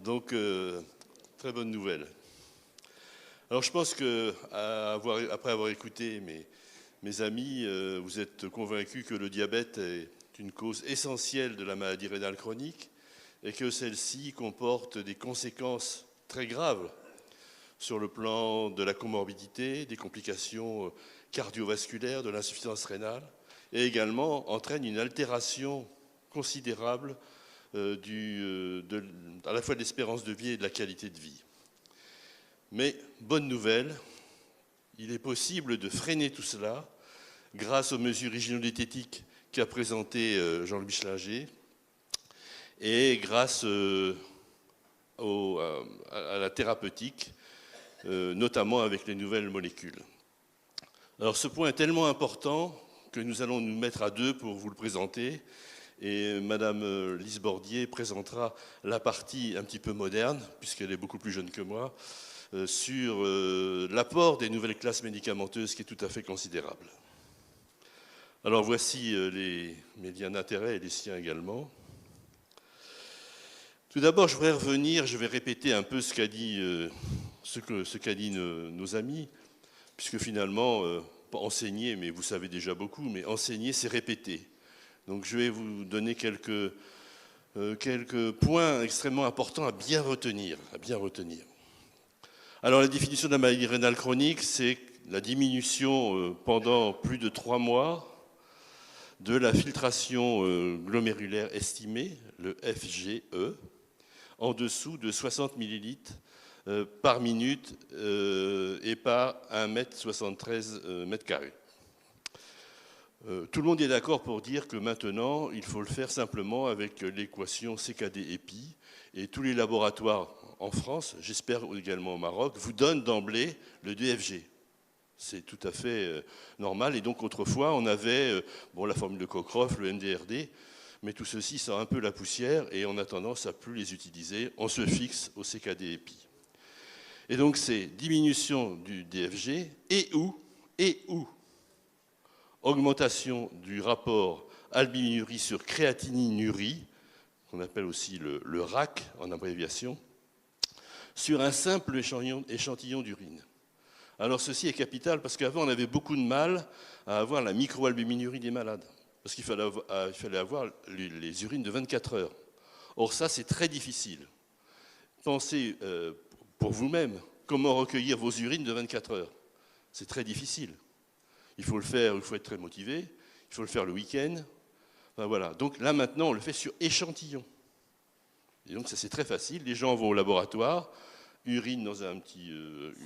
Donc, très bonne nouvelle. Alors, je pense que, après avoir écouté mes amis, vous êtes convaincus que le diabète est une cause essentielle de la maladie rénale chronique et que celle-ci comporte des conséquences très graves sur le plan de la comorbidité, des complications cardiovasculaires, de l'insuffisance rénale, et également entraîne une altération considérable à la fois de l'espérance de vie et de la qualité de vie. Mais, bonne nouvelle, il est possible de freiner tout cela grâce aux mesures hygiéno-diététiques qu'a présentées Jean-Louis Schlinger et grâce à la thérapeutique, notamment avec les nouvelles molécules. Alors ce point est tellement important que nous allons nous mettre à deux pour vous le présenter. Et Madame Lise Bordier présentera la partie un petit peu moderne, puisqu'elle est beaucoup plus jeune que moi, sur l'apport des nouvelles classes médicamenteuses qui est tout à fait considérable. Alors voici mes liens d'intérêt et les siens également. Tout d'abord, je vais répéter un peu ce qu'a dit, nos amis, puisque finalement, pas enseigner, mais vous savez déjà beaucoup, mais enseigner, c'est répéter. Donc je vais vous donner quelques points extrêmement importants à bien retenir. Alors la définition de la maladie rénale chronique, c'est la diminution pendant plus de 3 mois de la filtration glomérulaire estimée, le FGE, en dessous de 60 millilitres par minute et par 1,73 m². Tout le monde est d'accord pour dire que maintenant, il faut le faire simplement avec l'équation CKD-EPI. Et tous les laboratoires en France, j'espère également au Maroc, vous donnent d'emblée le DFG. C'est tout à fait normal. Et donc autrefois, on avait la formule de Cockcroft, le MDRD, mais tout ceci sent un peu la poussière et on a tendance à plus les utiliser. On se fixe au CKD-EPI. Et donc c'est diminution du DFG et ou augmentation du rapport albuminurie sur créatininurie, qu'on appelle aussi le RAC en abréviation, sur un simple échantillon d'urine. Alors ceci est capital parce qu'avant on avait beaucoup de mal à avoir la microalbuminurie des malades, parce qu'il fallait avoir les urines de 24 heures. Or ça c'est très difficile. Pensez pour vous-même comment recueillir vos urines de 24 heures. C'est très difficile. Il faut être très motivé, il faut le faire le week-end. Enfin, voilà. Donc là maintenant on le fait sur échantillon. Et donc ça c'est très facile, les gens vont au laboratoire, urine dans un petit,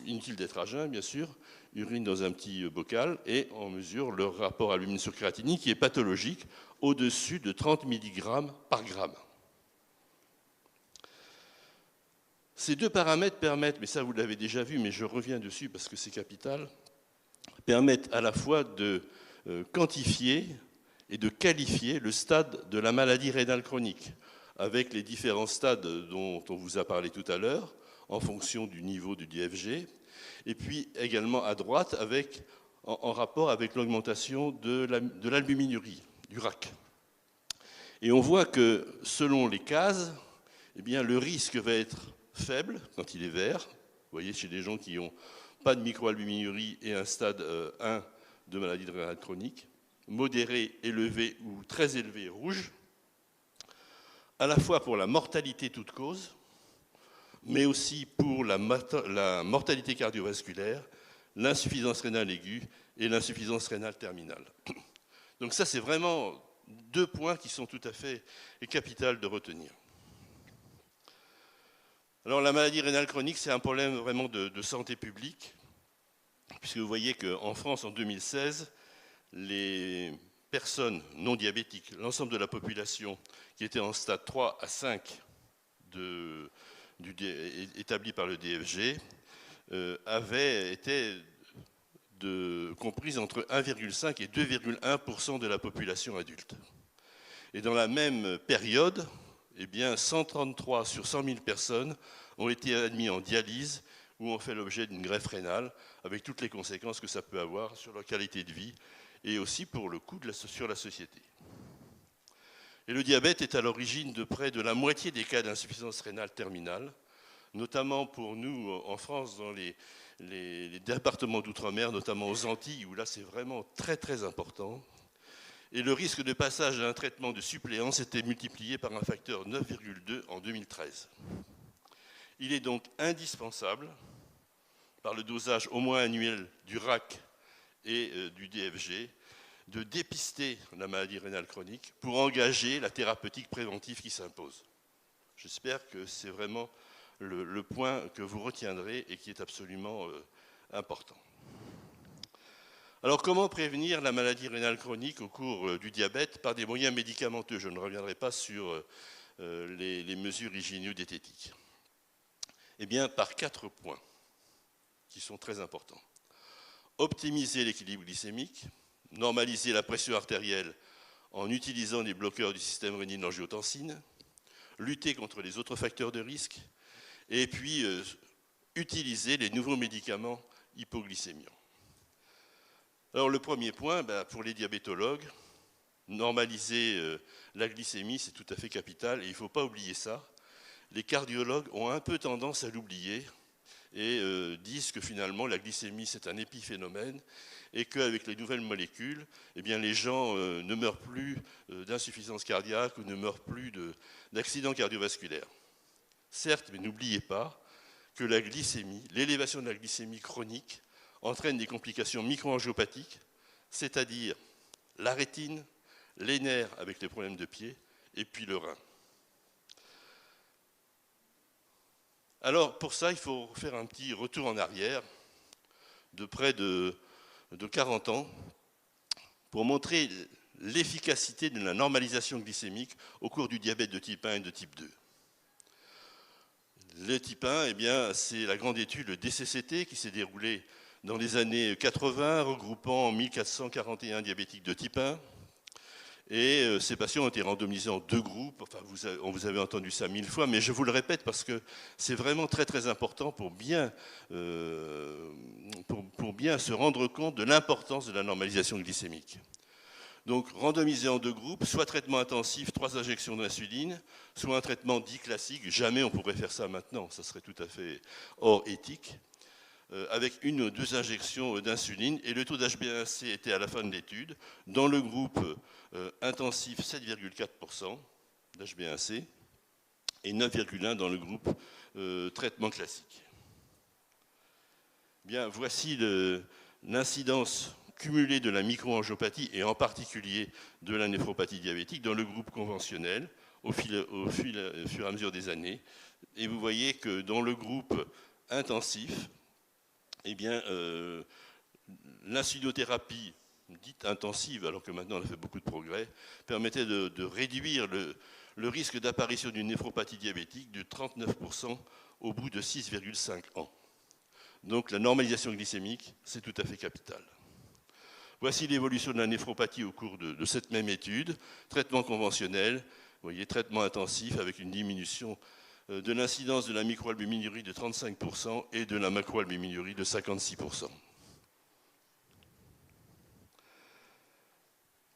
inutile d'être à jeun bien sûr, urine dans un petit bocal et on mesure leur rapport albumine sur créatinine qui est pathologique au-dessus de 30 mg par gramme. Ces deux paramètres permettent, mais ça vous l'avez déjà vu, mais je reviens dessus parce que c'est capital, permettent à la fois de quantifier et de qualifier le stade de la maladie rénale chronique, avec les différents stades dont on vous a parlé tout à l'heure, en fonction du niveau du DFG, et puis également à droite, en rapport avec l'augmentation de l'albuminurie, du RAC. Et on voit que selon les cases, eh bien, le risque va être faible quand il est vert. Vous voyez, chez des gens qui n'ont pas de microalbuminurie et un stade 1 de maladie rénale chronique, modéré, élevé ou très élevé, rouge, à la fois pour la mortalité toute cause, mais aussi pour la mortalité cardiovasculaire, l'insuffisance rénale aiguë et l'insuffisance rénale terminale. Donc ça, c'est vraiment deux points qui sont tout à fait capitaux de retenir. Alors la maladie rénale chronique, c'est un problème vraiment de santé publique, puisque vous voyez qu'en France, en 2016, les personnes non diabétiques, l'ensemble de la population qui était en stade 3 à 5 établi par le DFG, avait été comprise entre 1,5 et 2,1% de la population adulte. Et dans la même période, eh bien, 133 sur 100 000 personnes ont été admises en dialyse ou ont fait l'objet d'une greffe rénale, avec toutes les conséquences que ça peut avoir sur leur qualité de vie et aussi pour le coût sur la société. Et le diabète est à l'origine de près de la moitié des cas d'insuffisance rénale terminale, notamment pour nous en France, dans les départements d'outre-mer, notamment aux Antilles, où là c'est vraiment très très important. Et le risque de passage à un traitement de suppléance était multiplié par un facteur 9,2 en 2013. Il est donc indispensable, par le dosage au moins annuel du RAC et du DFG, de dépister la maladie rénale chronique pour engager la thérapeutique préventive qui s'impose. J'espère que c'est vraiment le point que vous retiendrez et qui est absolument important. Alors, comment prévenir la maladie rénale chronique au cours du diabète par des moyens médicamenteux? Je ne reviendrai pas sur les mesures hygiéno-diététiques. Eh bien, par 4 points qui sont très importants. Optimiser l'équilibre glycémique, normaliser la pression artérielle en utilisant des bloqueurs du système rénine-angiotensine, lutter contre les autres facteurs de risque, et puis utiliser les nouveaux médicaments hypoglycémiants. Alors le premier point, pour les diabétologues, normaliser la glycémie, c'est tout à fait capital, et il ne faut pas oublier ça. Les cardiologues ont un peu tendance à l'oublier et disent que finalement la glycémie c'est un épiphénomène et qu'avec les nouvelles molécules, eh bien, les gens ne meurent plus d'insuffisance cardiaque ou ne meurent plus d'accidents cardiovasculaires. Certes, mais n'oubliez pas que la glycémie, l'élévation de la glycémie chronique entraîne des complications microangiopathiques, c'est-à-dire la rétine, les nerfs avec les problèmes de pied et puis le rein. Alors pour ça, il faut faire un petit retour en arrière de près de 40 ans pour montrer l'efficacité de la normalisation glycémique au cours du diabète de type 1 et de type 2. Le type 1, eh bien, c'est la grande étude DCCT qui s'est déroulée dans les années 80, regroupant 1441 diabétiques de type 1. Et ces patients ont été randomisés en 2 groupes. Enfin, vous avez entendu ça 1000 fois, mais je vous le répète parce que c'est vraiment très très important pour bien se rendre compte de l'importance de la normalisation glycémique. Donc, randomisés en 2 groupes, soit traitement intensif, 3 injections d'insuline, soit un traitement dit classique. Jamais on pourrait faire ça maintenant, ça serait tout à fait hors éthique. Avec 1 ou 2 injections d'insuline, et le taux d'HbA1c était à la fin de l'étude, dans le groupe intensif 7,4% d'HbA1c et 9,1% dans le groupe traitement classique. Bien, voici l'incidence cumulée de la microangiopathie et en particulier de la néphropathie diabétique dans le groupe conventionnel au fur et à mesure des années. Et vous voyez que dans le groupe intensif, eh bien, l'insulinothérapie dite intensive, alors que maintenant on a fait beaucoup de progrès, permettait de réduire le risque d'apparition d'une néphropathie diabétique de 39% au bout de 6,5 ans. Donc la normalisation glycémique, c'est tout à fait capital. Voici l'évolution de la néphropathie au cours de cette même étude. Traitement conventionnel, vous voyez, traitement intensif avec une diminution de l'incidence de la microalbuminurie de 35% et de la macroalbuminurie de 56%.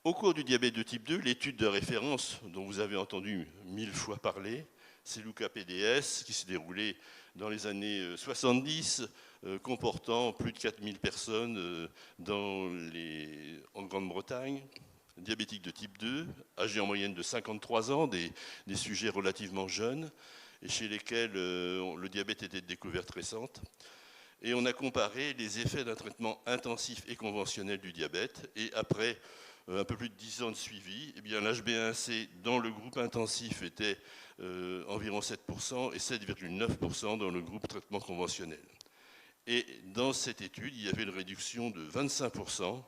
Au cours du diabète de type 2, l'étude de référence dont vous avez entendu 1000 fois parler, c'est l'UCA-PDS qui s'est déroulée dans les années 70, comportant plus de 4000 personnes en Grande-Bretagne, diabétiques de type 2, âgés en moyenne de 53 ans, des sujets relativement jeunes, et chez lesquels le diabète était de découverte récente. Et on a comparé les effets d'un traitement intensif et conventionnel du diabète. Et après un peu plus de 10 ans de suivi, eh bien, l'HbA1c dans le groupe intensif était environ 7% et 7,9% dans le groupe traitement conventionnel. Et dans cette étude, il y avait une réduction de 25%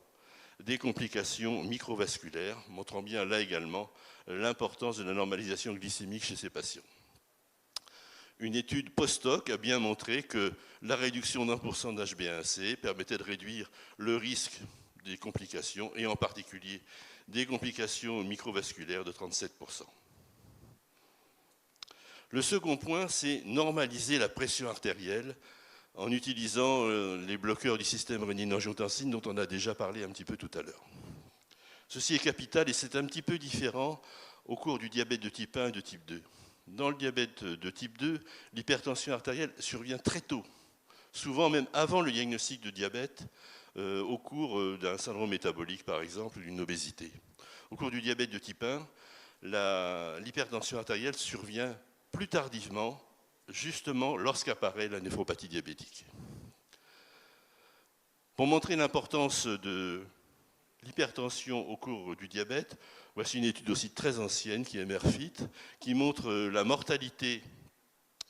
des complications microvasculaires, montrant bien là également l'importance de la normalisation glycémique chez ces patients. Une étude post-hoc a bien montré que la réduction d'1% d'HbA1c permettait de réduire le risque des complications, et en particulier des complications microvasculaires de 37%. Le second point, c'est normaliser la pression artérielle en utilisant les bloqueurs du système rénine-angiotensine dont on a déjà parlé un petit peu tout à l'heure. Ceci est capital et c'est un petit peu différent au cours du diabète de type 1 et de type 2. Dans le diabète de type 2, l'hypertension artérielle survient très tôt, souvent même avant le diagnostic de diabète, au cours d'un syndrome métabolique par exemple, ou d'une obésité. Au cours du diabète de type 1, l'hypertension artérielle survient plus tardivement, justement lorsqu'apparaît la néphropathie diabétique. Pour montrer l'importance de l'hypertension au cours du diabète, voici une étude aussi très ancienne qui est Merfit, qui montre la mortalité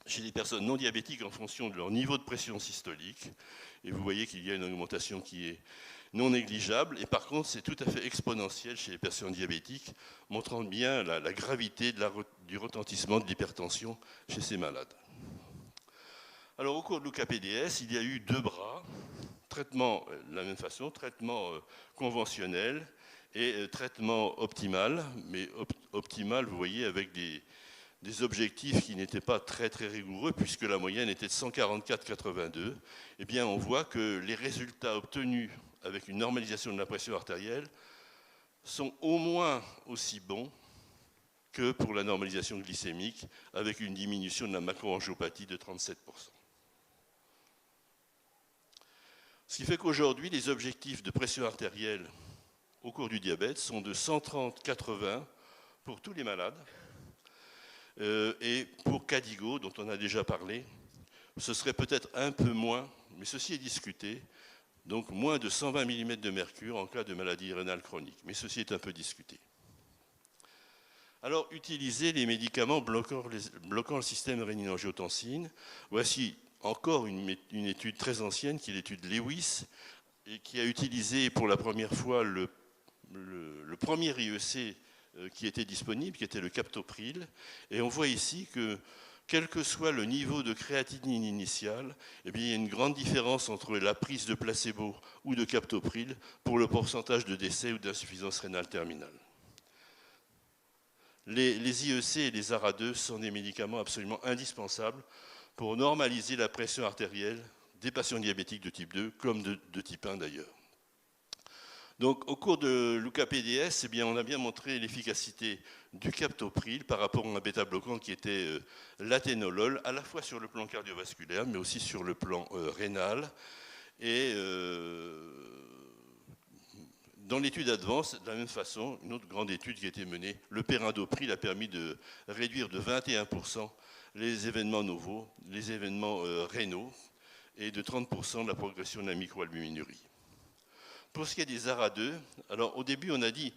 chez les personnes non diabétiques en fonction de leur niveau de pression systolique. Et vous voyez qu'il y a une augmentation qui est non négligeable. Et par contre, c'est tout à fait exponentiel chez les personnes diabétiques, montrant bien la gravité du retentissement de l'hypertension chez ces malades. Alors, au cours de l'UKPDS, il y a eu 2 bras. Traitement de la même façon, traitement conventionnel et traitement optimal, mais optimal, vous voyez, avec des objectifs qui n'étaient pas très très rigoureux, puisque la moyenne était de 144,82. Eh bien, on voit que les résultats obtenus avec une normalisation de la pression artérielle sont au moins aussi bons que pour la normalisation glycémique, avec une diminution de la macroangiopathie de 37%. Ce qui fait qu'aujourd'hui, les objectifs de pression artérielle au cours du diabète sont de 130/80 pour tous les malades. Et pour KDIGO, dont on a déjà parlé, ce serait peut-être un peu moins, mais ceci est discuté, donc moins de 120 mm de mercure en cas de maladie rénale chronique. Mais ceci est un peu discuté. Alors, utiliser les médicaments bloquant le système rénine-angiotensine. Voici encore une étude très ancienne, qui est l'étude Lewis, et qui a utilisé pour la première fois le premier IEC qui était disponible, qui était le captopril. Et on voit ici que, quel que soit le niveau de créatinine initial, eh bien, il y a une grande différence entre la prise de placebo ou de captopril pour le pourcentage de décès ou d'insuffisance rénale terminale. Les IEC et les ARA2 sont des médicaments absolument indispensables pour normaliser la pression artérielle des patients diabétiques de type 2, comme de type 1 d'ailleurs. Donc, au cours de l'UKPDS, eh bien, on a bien montré l'efficacité du captopril par rapport à un bêta-bloquant qui était l'athénolol, à la fois sur le plan cardiovasculaire, mais aussi sur le plan rénal. Et dans l'étude Advance, de la même façon, une autre grande étude qui a été menée, le perindopril a permis de réduire de 21% les événements novos, les événements rénaux, et de 30% de la progression de la microalbuminurie. Pour ce qui est des ARA2, alors au début on a dit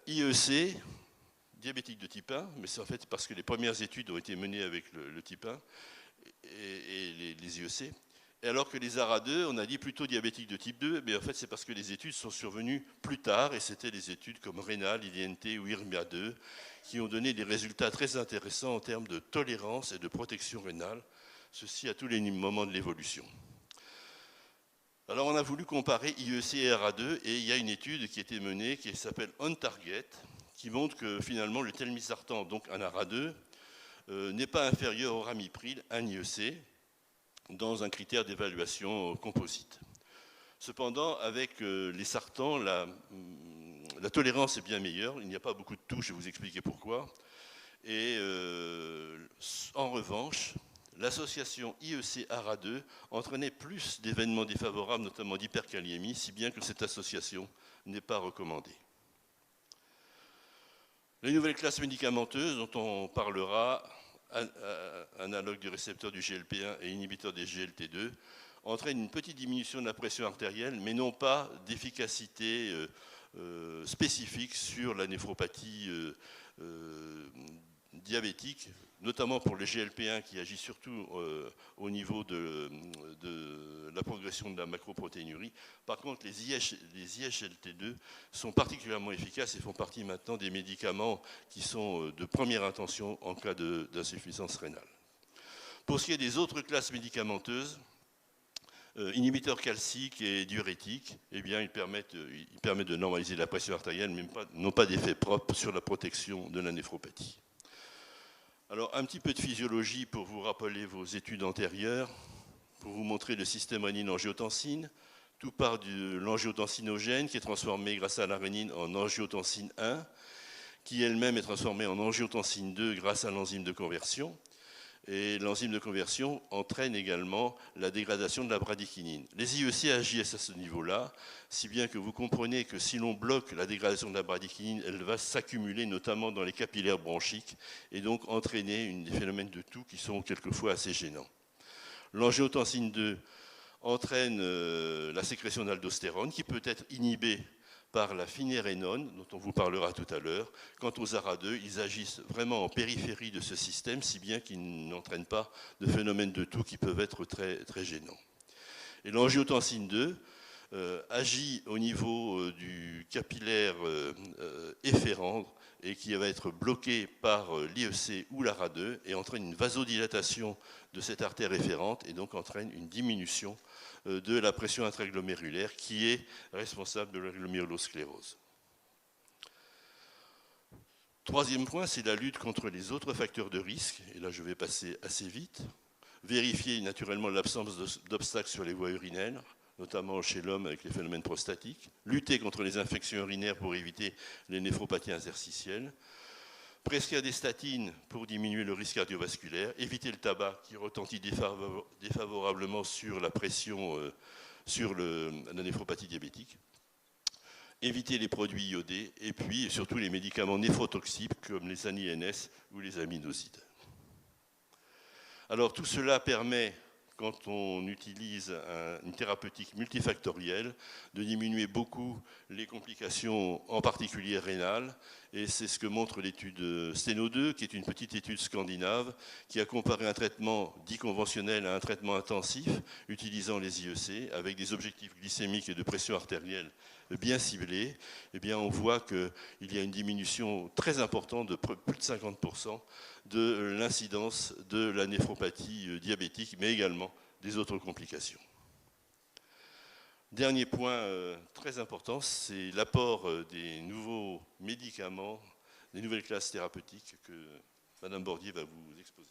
IEC, diabétique de type 1, mais c'est en fait parce que les premières études ont été menées avec le type 1 et les IEC. Et alors que les ARA2, on a dit plutôt diabétique de type 2, mais en fait c'est parce que les études sont survenues plus tard, et c'était des études comme RENAL, IDNT ou IRMIA2, qui ont donné des résultats très intéressants en termes de tolérance et de protection rénale, ceci à tous les moments de l'évolution. Alors on a voulu comparer IEC et ARA2, et il y a une étude qui a été menée qui s'appelle On Target, qui montre que finalement le telmisartan, donc un ARA2, n'est pas inférieur au ramipril, un IEC, dans un critère d'évaluation composite. Cependant, avec les sartans, la tolérance est bien meilleure, il n'y a pas beaucoup de touches, je vais vous expliquer pourquoi. Et en revanche, l'association IEC-ARA2 entraînait plus d'événements défavorables, notamment d'hyperkaliémie, si bien que cette association n'est pas recommandée. Les nouvelles classes médicamenteuses dont on parlera, analogue du récepteur du GLP1 et inhibiteur des GLT2, entraînent une petite diminution de la pression artérielle, mais n'ont pas d'efficacité spécifique sur la néphropathie diabétique, notamment pour le GLP1 qui agit surtout au niveau de la progression de la macroprotéinurie. Par contre, les ISGLT2 sont particulièrement efficaces et font partie maintenant des médicaments qui sont de première intention en cas d'insuffisance rénale. Pour ce qui est des autres classes médicamenteuses, inhibiteurs calciques et diurétiques, eh bien, ils permettent de normaliser la pression artérielle, mais n'ont pas d'effet propre sur la protection de la néphropathie. Alors, un petit peu de physiologie pour vous rappeler vos études antérieures, pour vous montrer le système rénine-angiotensine. Tout part de l'angiotensinogène qui est transformé grâce à la rénine en angiotensine 1, qui elle-même est transformée en angiotensine 2 grâce à l'enzyme de conversion. Et l'enzyme de conversion entraîne également la dégradation de la bradykinin. Les IEC agissent à ce niveau-là, si bien que vous comprenez que si l'on bloque la dégradation de la bradykinin, elle va s'accumuler notamment dans les capillaires bronchiques et donc entraîner des phénomènes de toux qui sont quelquefois assez gênants. L'angiotensine 2 entraîne la sécrétion d'aldostérone qui peut être inhibée par la phinérénone, dont on vous parlera tout à l'heure. Quant aux ARA2, ils agissent vraiment en périphérie de ce système, si bien qu'ils n'entraînent pas de phénomènes de toux qui peuvent être très, très gênants. Et l'angiotensine 2 agit au niveau du capillaire efférent et qui va être bloqué par l'IEC ou l'ARA2 et entraîne une vasodilatation de cette artère efférente et donc entraîne une diminution de la pression intraglomérulaire qui est responsable de la glomérulosclérose. Troisième point, c'est la lutte contre les autres facteurs de risque. Et là, je vais passer assez vite. Vérifier naturellement l'absence d'obstacles sur les voies urinaires, notamment chez l'homme avec les phénomènes prostatiques. Lutter contre les infections urinaires pour éviter les néphropathies interstitielles. Prescrire des statines pour diminuer le risque cardiovasculaire, éviter le tabac qui retentit défavorablement sur la pression sur la néphropathie diabétique, éviter les produits iodés et puis surtout les médicaments néphrotoxiques comme les ANI-NS ou les aminosides. Alors tout cela permet, quand on utilise une thérapeutique multifactorielle, de diminuer beaucoup les complications, en particulier rénales. Et c'est ce que montre l'étude Steno 2, qui est une petite étude scandinave, qui a comparé un traitement dit conventionnel à un traitement intensif, utilisant les IEC, avec des objectifs glycémiques et de pression artérielle bien ciblés. Eh bien, on voit qu'il y a une diminution très importante de plus de 50% de l'incidence de la néphropathie diabétique, mais également des autres complications. Dernier point très important, c'est l'apport des nouveaux médicaments, des nouvelles classes thérapeutiques que Madame Bordier va vous exposer.